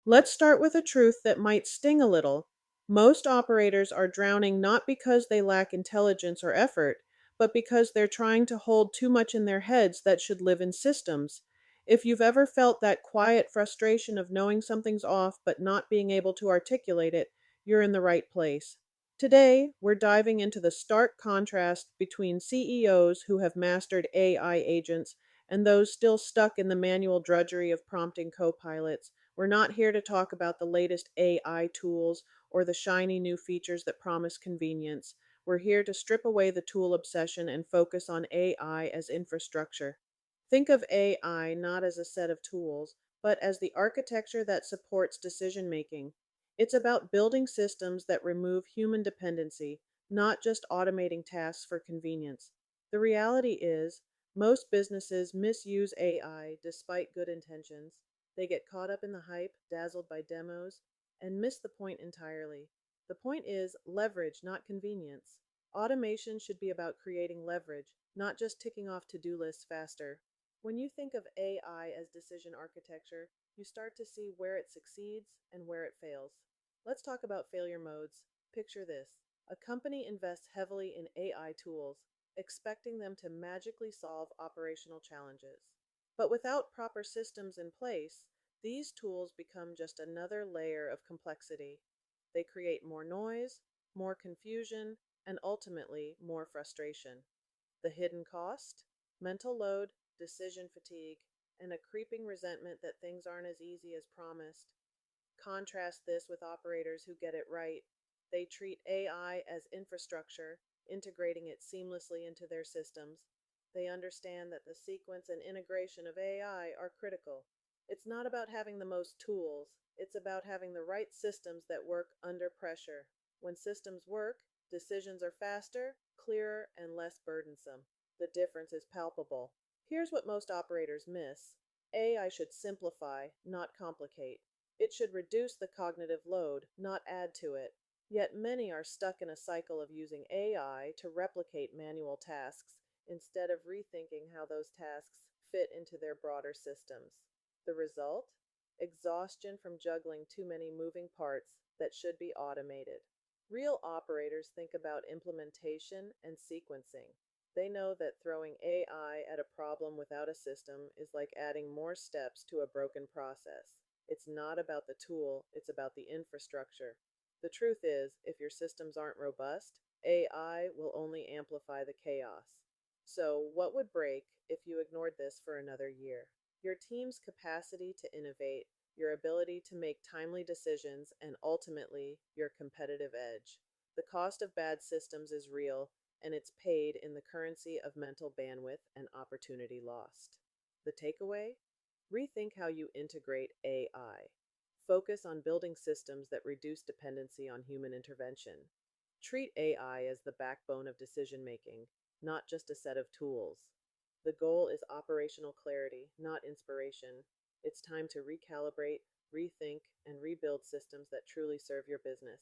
Let's start with a truth that might sting a little. Most operators are drowning not because they lack intelligence or effort, but because they're trying to hold too much in their heads that should live in systems. If you've ever felt that quiet frustration of knowing something's off but not being able to articulate it, you're in the right place. Today, we're diving into the stark contrast between CEOs who have mastered AI agents and those still stuck in the manual drudgery of prompting co-pilots. We're not here to talk about the latest AI tools or the shiny new features that promise convenience. We're here to strip away the tool obsession and focus on AI as infrastructure. Think of AI not as a set of tools, but as the architecture that supports decision making. It's about building systems that remove human dependency, not just automating tasks for convenience. The reality is, most businesses misuse AI despite good intentions. They get caught up in the hype, dazzled by demos, and miss the point entirely. The point is leverage, not convenience. Automation should be about creating leverage, not just ticking off to-do lists faster. When you think of AI as decision architecture, you start to see where it succeeds and where it fails. Let's talk about failure modes. Picture this. A company invests heavily in AI tools, expecting them to magically solve operational challenges. But without proper systems in place, these tools become just another layer of complexity. They create more noise, more confusion, and ultimately more frustration. The hidden cost? Mental load, decision fatigue, and a creeping resentment that things aren't as easy as promised. Contrast this with operators who get it right. They treat AI as infrastructure, integrating it seamlessly into their systems. They understand that the sequence and integration of AI are critical. It's not about having the most tools, it's about having the right systems that work under pressure. When systems work, decisions are faster, clearer, and less burdensome. The difference is palpable. Here's what most operators miss. AI should simplify, not complicate. It should reduce the cognitive load, not add to it. Yet many are stuck in a cycle of using AI to replicate manual tasks instead of rethinking how those tasks fit into their broader systems. The result? Exhaustion from juggling too many moving parts that should be automated. Real operators think about implementation and sequencing. They know that throwing AI at a problem without a system is like adding more steps to a broken process. It's not about the tool, it's about the infrastructure. The truth is, if your systems aren't robust, AI will only amplify the chaos. So, what would break if you ignored this for another year? Your team's capacity to innovate, your ability to make timely decisions, and ultimately, your competitive edge. The cost of bad systems is real, and it's paid in the currency of mental bandwidth and opportunity lost. The takeaway? Rethink how you integrate AI. Focus on building systems that reduce dependency on human intervention. Treat AI as the backbone of decision making, not just a set of tools. The goal is operational clarity, not inspiration. It's time to recalibrate, rethink, and rebuild systems that truly serve your business.